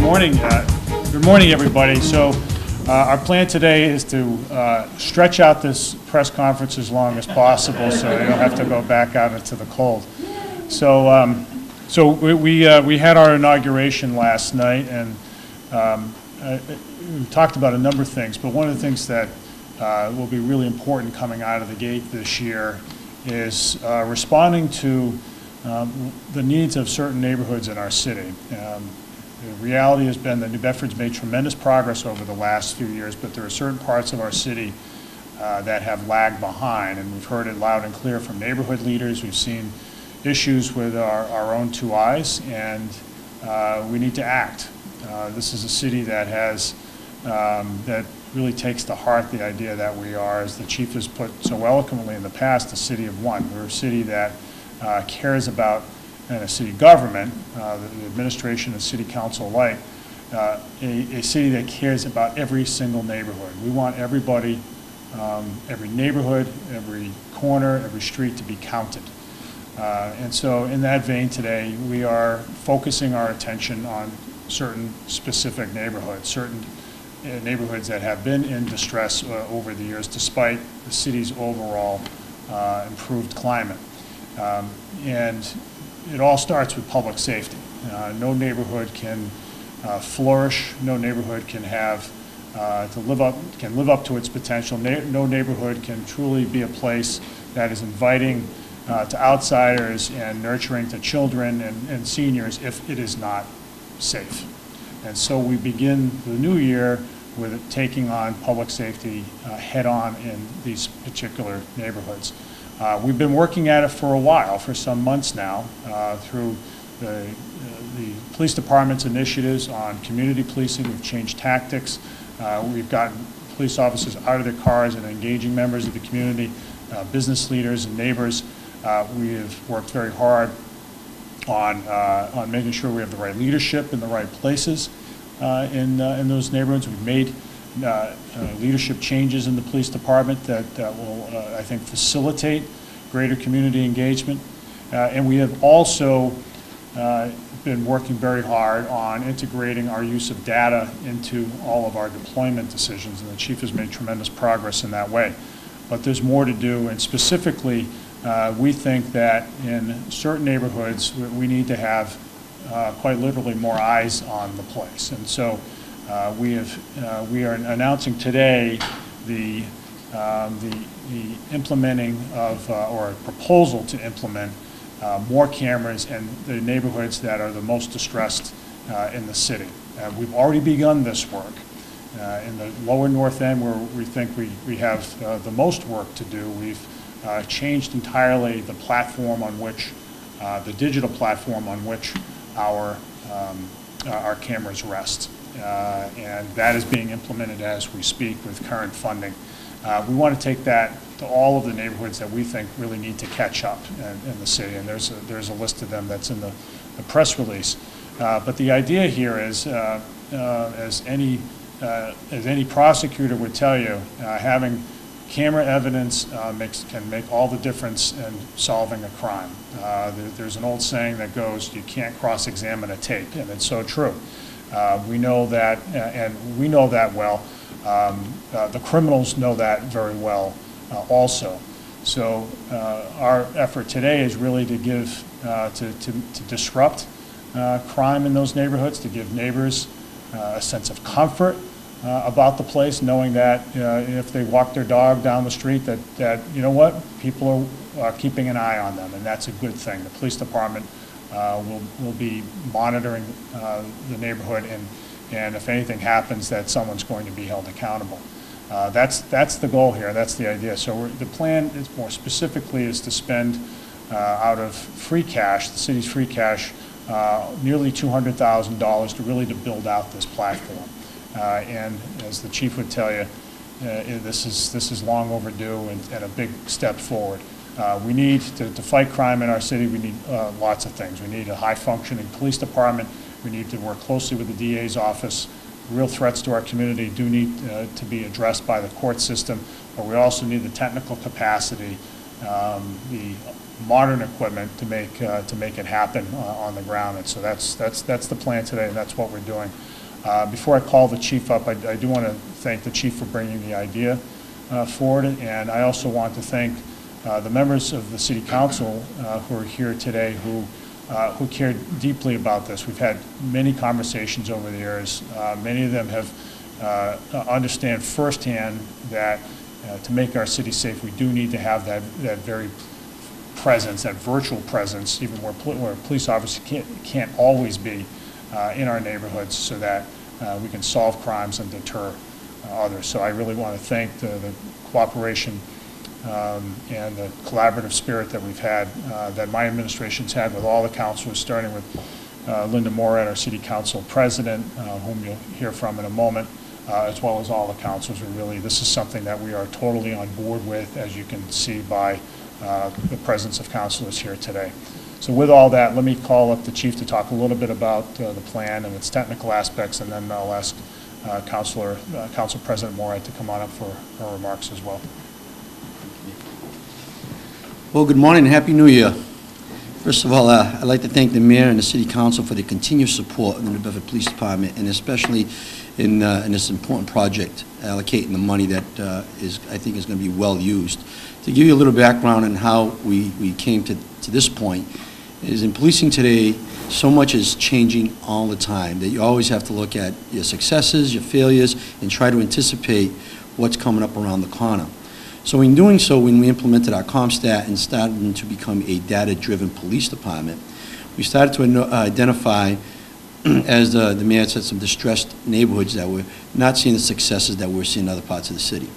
morning. Good morning, everybody. So our plan today is to stretch out this press conference as long as possible so they don't have to go back out into the cold. So, we had our inauguration last night, and we talked about a number of things, but one of the things that will be really important coming out of the gate this year is responding to the needs of certain neighborhoods in our city. The reality has been that New Bedford's made tremendous progress over the last few years, but there are certain parts of our city that have lagged behind, and we've heard it loud and clear from neighborhood leaders. We've seen issues with our own two eyes, and we need to act. This is a city that has, that really takes to heart the idea that we are, as the chief has put so eloquently in the past, a city of one. We're a city that cares about, and a city government, the administration and city council alike, a city that cares about every single neighborhood. We want everybody, every neighborhood, every corner, every street to be counted. And so in that vein today, we are focusing our attention on certain specific neighborhoods, certain neighborhoods that have been in distress over the years despite the city's overall improved climate. And it all starts with public safety. No neighborhood can flourish. No neighborhood can have live up to its potential. No neighborhood can truly be a place that is inviting to outsiders and nurturing to children and seniors if it is not safe. And so we begin the new year with taking on public safety head-on in these particular neighborhoods. We've been working at it for a while, for some months now, through the police department's initiatives on community policing. We've changed tactics. We've gotten police officers out of their cars and engaging members of the community, business leaders and neighbors. We have worked very hard on making sure we have the right leadership in the right places in those neighborhoods. We've made leadership changes in the police department that will, I think, facilitate greater community engagement. And we have also been working very hard on integrating our use of data into all of our deployment decisions, and the chief has made tremendous progress in that way. But there's more to do, and specifically, we think that in certain neighborhoods, we need to have quite literally more eyes on the place. And so we are announcing today the implementing of, or a proposal to implement more cameras in the neighborhoods that are the most distressed in the city. We've already begun this work. In the lower north end, where we think we have the most work to do, we've changed entirely the platform on which, the digital platform on which our cameras rest. And that is being implemented as we speak with current funding. We want to take that to all of the neighborhoods that we think really need to catch up in the city, and there's a list of them that's in the press release. But the idea here is, as any prosecutor would tell you, having camera evidence can make all the difference in solving a crime. There's an old saying that goes, you can't cross-examine a tape, and it's so true. We know that, and we know that well. The criminals know that very well also. So our effort today is really to give, to disrupt crime in those neighborhoods, to give neighbors a sense of comfort about the place, knowing that if they walk their dog down the street, that you know what, people are keeping an eye on them, and that's a good thing. The police department will be monitoring the neighborhood, and if anything happens, that someone's going to be held accountable. That's the goal here. That's the idea. So the plan is more specifically is to spend out of free cash, the city's free cash, nearly $200,000 to build out this platform. And as the chief would tell you, this is long overdue and a big step forward. We need to fight crime in our city. We need lots of things. We need a high-functioning police department. We need to work closely with the DA's office. Real threats to our community do need to be addressed by the court system, but we also need the technical capacity, the modern equipment to make it happen on the ground. And so that's the plan today, and that's what we're doing. Before I call the chief up, I do want to thank the chief for bringing the idea forward, and I also want to thank the members of the City Council who are here today who cared deeply about this. We've had many conversations over the years. Many of them have understand firsthand that to make our city safe, we do need to have that very presence, that virtual presence, even where police officers can't always be in our neighborhoods, so that we can solve crimes and deter others. So I really want to thank the cooperation and the collaborative spirit that we've had, that my administration's had with all the councilors, starting with Linda Morat, our City Council President, whom you'll hear from in a moment, as well as all the councilors. This is something that we are totally on board with, as you can see by the presence of councilors here today. So with all that, let me call up the chief to talk a little bit about the plan and its technical aspects, and then I'll ask Council President Morat to come on up for her remarks as well. Well, good morning and Happy New Year. First of all, I'd like to thank the Mayor and the City Council for the continued support in the Bedford Police Department, and especially in this important project, allocating the money that I think is going to be well used. To give you a little background on how we came to this point, is in policing today, so much is changing all the time that you always have to look at your successes, your failures, and try to anticipate what's coming up around the corner. So in doing so, when we implemented our CompStat and started to become a data-driven police department, we started to identify, as the Mayor said, some distressed neighborhoods that were not seeing the successes that we're seeing in other parts of the city.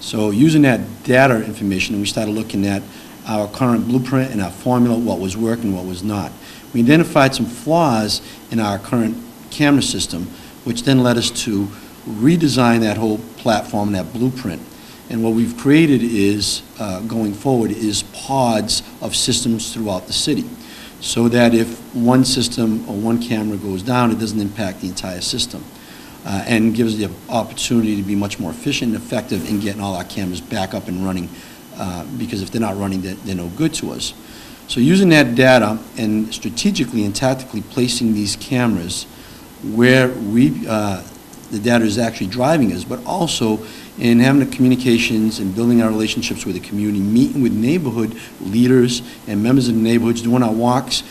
So using that data information, we started looking at our current blueprint and our formula, what was working, what was not. We identified some flaws in our current camera system, which then led us to redesign that whole platform, that blueprint. And what we've created is, going forward, is pods of systems throughout the city, so that if one system or one camera goes down, it doesn't impact the entire system, and gives the opportunity to be much more efficient and effective in getting all our cameras back up and running, because if they're not running, they're no good to us. So using that data and strategically and tactically placing these cameras where the data is actually driving us, but also in having the communications and building our relationships with the community, meeting with neighborhood leaders and members of the neighborhoods, doing our walks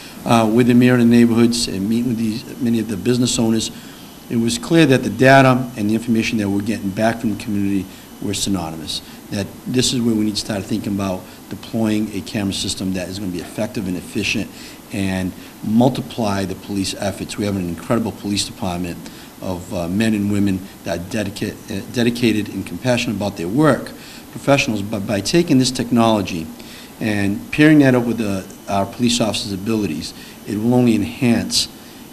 with the mayor in the neighborhoods and meeting with many of the business owners. It was clear that the data and the information that we're getting back from the community were synonymous, that this is where we need to start thinking about deploying a camera system that is going to be effective and efficient and multiply the police efforts. We have an incredible police department of men and women that are dedicated and compassionate about their work, professionals, but by taking this technology and pairing that up with our police officers' abilities, it will only enhance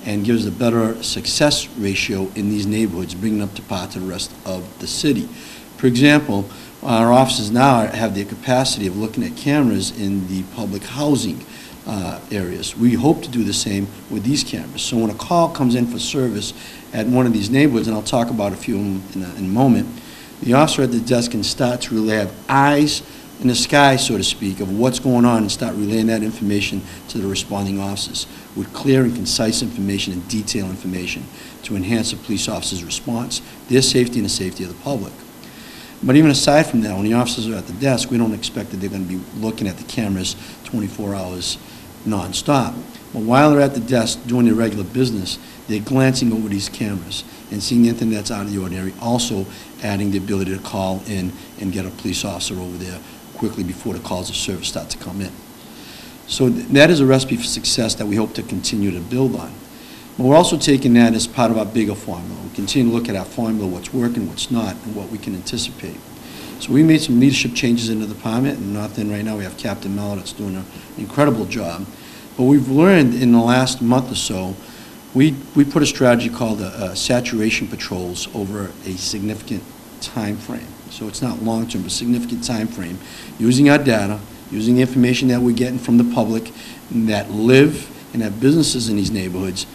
and gives a better success ratio in these neighborhoods, bringing up to par to the rest of the city. For example, our officers now have the capacity of looking at cameras in the public housing areas. We hope to do the same with these cameras. So when a call comes in for service at one of these neighborhoods, and I'll talk about a few in a moment, the officer at the desk can start to really have eyes in the sky, so to speak, of what's going on and start relaying that information to the responding officers with clear and concise information and detailed information to enhance the police officer's response, their safety, and the safety of the public. But even aside from that, when the officers are at the desk, we don't expect that they're going to be looking at the cameras 24 hours non-stop. But while they're at the desk doing their regular business, they're glancing over these cameras and seeing anything that's out of the ordinary, also adding the ability to call in and get a police officer over there quickly before the calls of service start to come in. So that is a recipe for success that we hope to continue to build on. But we're also taking that as part of our bigger formula. We continue to look at our formula, what's working, what's not, and what we can anticipate. So we made some leadership changes in the department, and North End right now we have Captain Mello that's doing an incredible job. But we've learned in the last month or so, we put a strategy called saturation patrols over a significant time frame. So it's not long-term, but significant time frame, using our data, using the information that we're getting from the public that live and have businesses in these neighborhoods.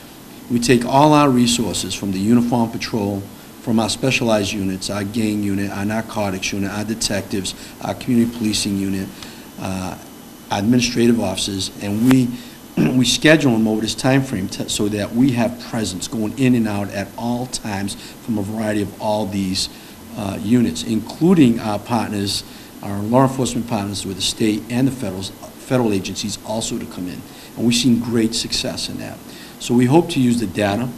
We take all our resources from the uniform patrol, from our specialized units, our gang unit, our narcotics unit, our detectives, our community policing unit, administrative officers, and we schedule them over this time frame so that we have presence going in and out at all times from a variety of all these units, including our partners, our law enforcement partners with the state and the federal agencies also to come in. And we've seen great success in that. So we hope to use the data,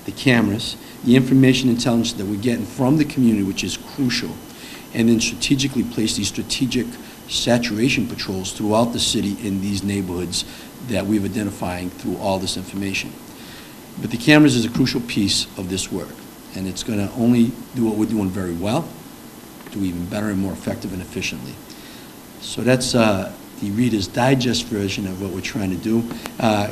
the cameras, the information intelligence that we're getting from the community, which is crucial, and then strategically place these strategic saturation patrols throughout the city in these neighborhoods that we've identifying through all this information. But the cameras is a crucial piece of this work, and it's going to only do what we're doing very well, do even better and more effective and efficiently. So that's the Reader's Digest version of what we're trying to do.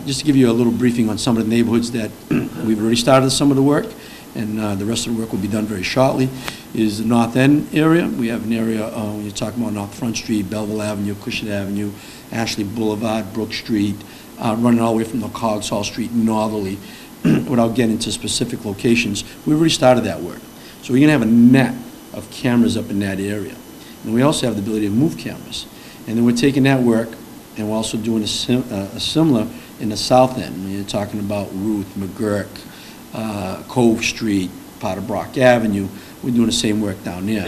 Just to give you a little briefing on some of the neighborhoods that we've already started some of the work, and the rest of the work will be done very shortly, is the North End area. We have an area, when you're talking about North Front Street, Belleville Avenue, Cushing Avenue, Ashley Boulevard, Brook Street, running all the way from the Cogs Hall Street northerly, without getting into specific locations. We've already started that work. So we're going to have a net of cameras up in that area. And we also have the ability to move cameras. And then we're taking that work, and we're also doing a similar in the South End. When you're talking about Ruth, McGurk, Cove Street, part of Brock Avenue, we're doing the same work down there.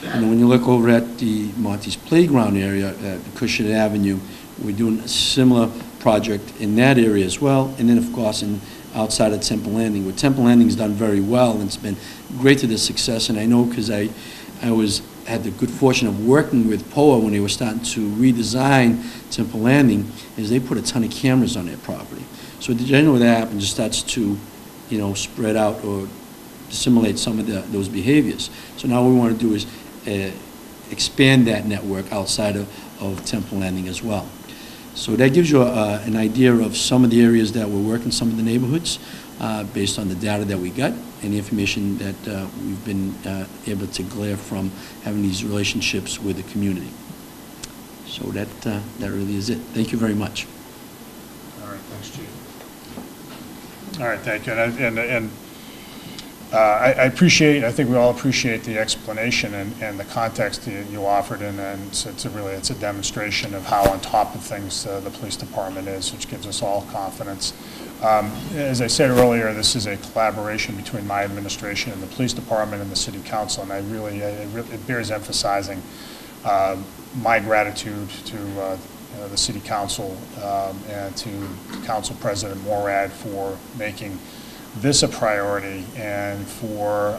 And then when you look over at the Monty's Playground area, at Cushing Avenue, we're doing a similar project in that area as well. And then, of course, outside of Temple Landing, where Temple Landing's done very well, and it's been great to the success. And I know because I had the good fortune of working with POA when they were starting to redesign Temple Landing, is they put a ton of cameras on their property. So generally what happens just starts to, spread out or dissimulate some of those behaviors. So now what we want to do is expand that network outside of Temple Landing as well. So that gives you an idea of some of the areas that we're working, some of the neighborhoods, based on the data that we got and the information that we've been able to glean from having these relationships with the community. So that really is it. Thank you very much. All right, thanks, Chief. All right, thank you. And I appreciate, I think we all appreciate the explanation and the context you offered, and it's a demonstration of how on top of things the police department is, which gives us all confidence. As I said earlier, this is a collaboration between my administration and the police department and the city council, and it bears emphasizing my gratitude to the city council and to Council President Morad for making this a priority, and for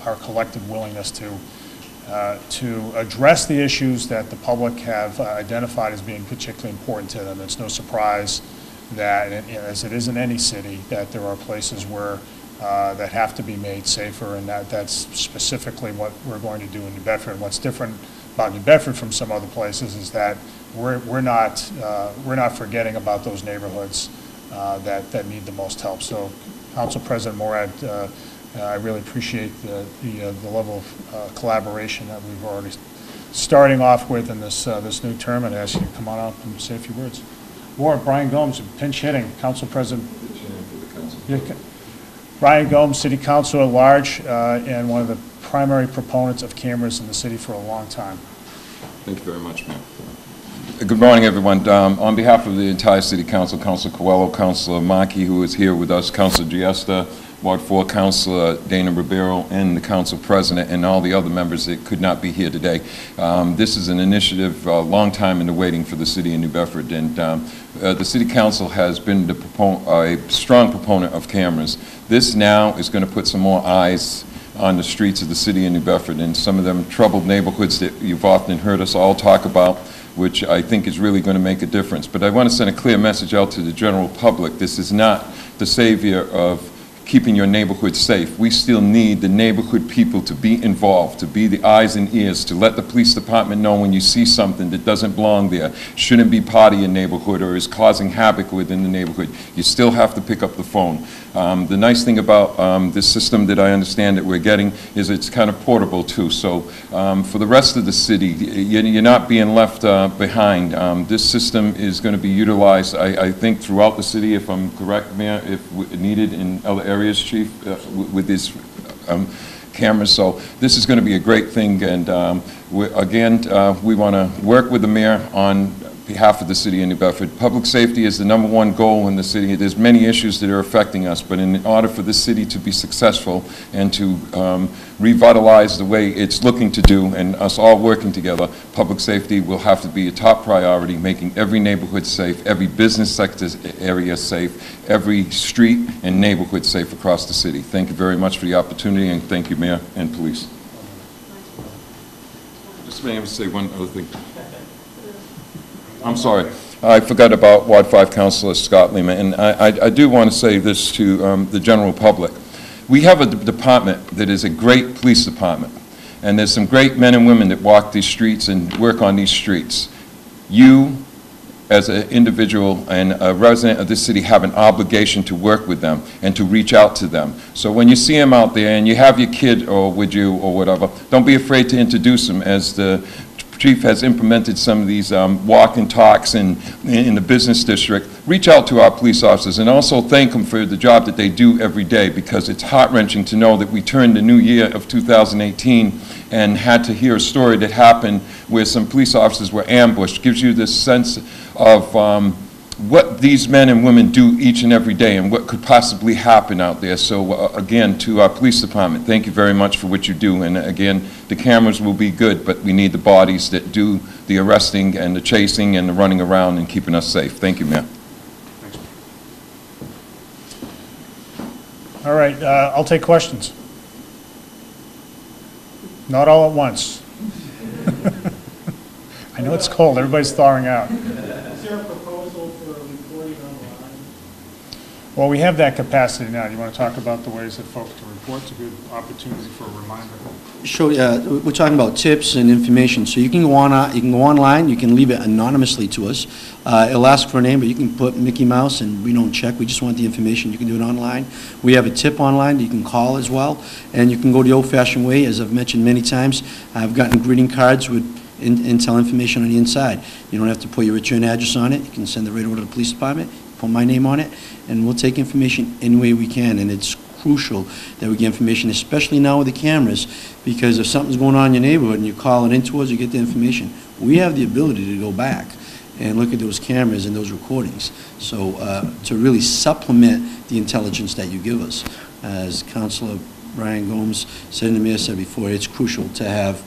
our collective willingness to address the issues that the public have identified as being particularly important to them. It's no surprise that, as it is in any city, that there are places where that have to be made safer, and that's specifically what we're going to do in New Bedford. And what's different about New Bedford from some other places is that we're not forgetting about those neighborhoods that need the most help. So, Council President Morad, I really appreciate the level of collaboration that we've already starting off with in this new term, and I ask you to come on up and say a few words. Brian Gomes, pinch hitting, Council President. Brian Gomes, City Council at large, and one of the primary proponents of cameras in the city for a long time. Thank you very much, Mayor. Good morning, everyone. On behalf of the entire City Council, Councilor Coelho, Councilor Markey, who is here with us, Councilor Giesta, Ward 4 Councilor Dana Ribeiro, and the Council President, and all the other members that could not be here today. This is an initiative long time in the waiting for the city of New Bedford, and the City Council has been a strong proponent of cameras. This now is going to put some more eyes on the streets of the city of New Bedford, and some of them troubled neighborhoods that you've often heard us all talk about, which I think is really going to make a difference. But I want to send a clear message out to the general public. This is not the savior of keeping your neighborhood safe. We still need the neighborhood people to be involved, to be the eyes and ears, to let the police department know when you see something that doesn't belong there, shouldn't be part of your neighborhood, or is causing havoc within the neighborhood. You still have to pick up the phone. The nice thing about this system that I understand that we're getting is it's kind of portable too. So for the rest of the city, you're not being left behind. This system is going to be utilized, I think, throughout the city, if I'm correct, Mayor, if needed in other areas, Chief, with these cameras. So this is going to be a great thing, and we want to work with the mayor on behalf of the city of New Bedford. Public safety is the #1 goal in the city. There's many issues that are affecting us, but in order for the city to be successful and to revitalize the way it's looking to do, and us all working together, public safety will have to be a top priority, making every neighborhood safe, every business sector area safe, every street and neighborhood safe across the city. Thank you very much for the opportunity, and thank you, Mayor and Police. Just may I say one other thing? I'm sorry. I forgot about Ward 5 Councilor Scott Lehman, and I do want to say this to the general public. We have a department that is a great police department, and there's some great men and women that walk these streets and work on these streets. You, as an individual and a resident of this city, have an obligation to work with them and to reach out to them. So when you see them out there and you have your kid or with you or whatever, don't be afraid to introduce them, as the Chief has implemented some of these walk and talks in the business district. Reach out to our police officers and also thank them for the job that they do every day, because it's heart-wrenching to know that we turned the new year of 2018 and had to hear a story that happened where some police officers were ambushed. Gives you this sense of what these men and women do each and every day and what could possibly happen out there. So again, to our police department, thank you very much for what you do. And again, the cameras will be good, but we need the bodies that do the arresting and the chasing and the running around and keeping us safe. Thank you, Mayor. Thanks. All right, I'll take questions. Not all at once. I know it's cold. Everybody's thawing out. Is there a proposal for reporting online? Well, we have that capacity now. Do you want to talk about the ways that folks can report? It's a good opportunity for a reminder. Sure, yeah, we're talking about tips and information. So you can go online, you can leave it anonymously to us. It'll ask for a name, but you can put Mickey Mouse, and we don't check. We just want the information. You can do it online. We have a tip online that you can call as well, and you can go the old-fashioned way. As I've mentioned many times, I've gotten greeting cards with intel information on the inside. You don't have to put your return address on it. You can send it right over to the police department, put my name on it, and we'll take information any way we can. And it's crucial that we get information, especially now with the cameras, because if something's going on in your neighborhood and you call it into us, you get the information. We have the ability to go back and look at those cameras and those recordings. So to really supplement the intelligence that you give us. As Councilor Brian Gomes said and the Mayor said before, it's crucial to have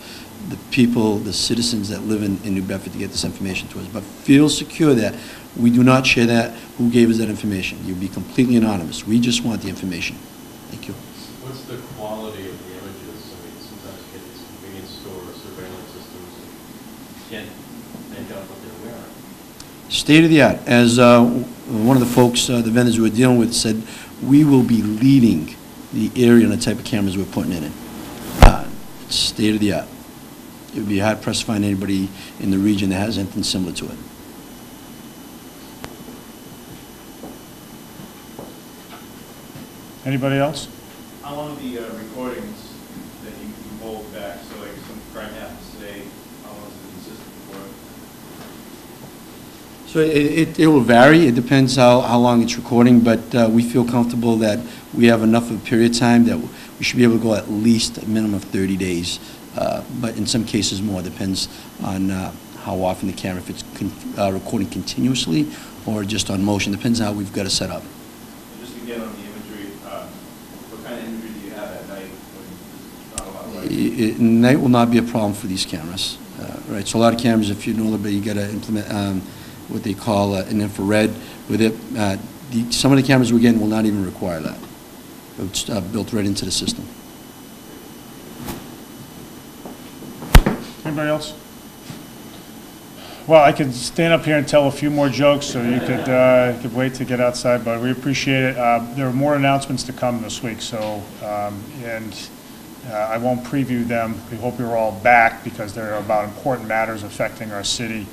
the people, the citizens that live in New Bedford to get this information to us. But feel secure that we do not share that, who gave us that information. You'll be completely anonymous. We just want the information. Thank you. What's the quality of the images? I mean, sometimes you get these convenience store surveillance systems and you can't make out what they're wearing. State of the art. As one of the folks, the vendors we were dealing with said, we will be leading the area on the type of cameras we're putting in. It's state of the art. It would be hard-pressed to find anybody in the region that has anything similar to it. Anybody else? How long the recordings that you hold back? So like some crime happens today, how long is it consistent for? So it will vary. It depends how long it's recording, but we feel comfortable that we have enough of a period of time that we should be able to go at least a minimum of 30 days. But in some cases more, depends on how often the camera, if it's recording continuously or just on motion, depends on how we've got it set up. And just again on the imagery, what kind of imagery do you have at night when there's not a lot of light? Night will not be a problem for these cameras, right? So a lot of cameras, if you know a little bit, you got to implement what they call an infrared with it. Some of the cameras we're getting will not even require that. It's built right into the system. Anybody else? Well, I could stand up here and tell a few more jokes, so you could wait to get outside, but we appreciate it. There are more announcements to come this week, so, I won't preview them. We hope you're all back because they're about important matters affecting our city,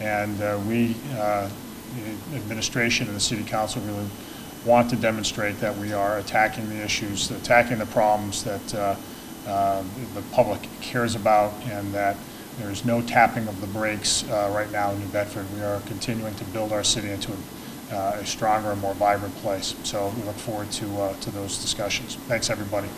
and we, the administration and the city council really want to demonstrate that we are attacking the issues, attacking the problems that the public cares about, and that there's no tapping of the brakes right now in New Bedford. We are continuing to build our city into a stronger and more vibrant place. So we look forward to those discussions. Thanks, everybody.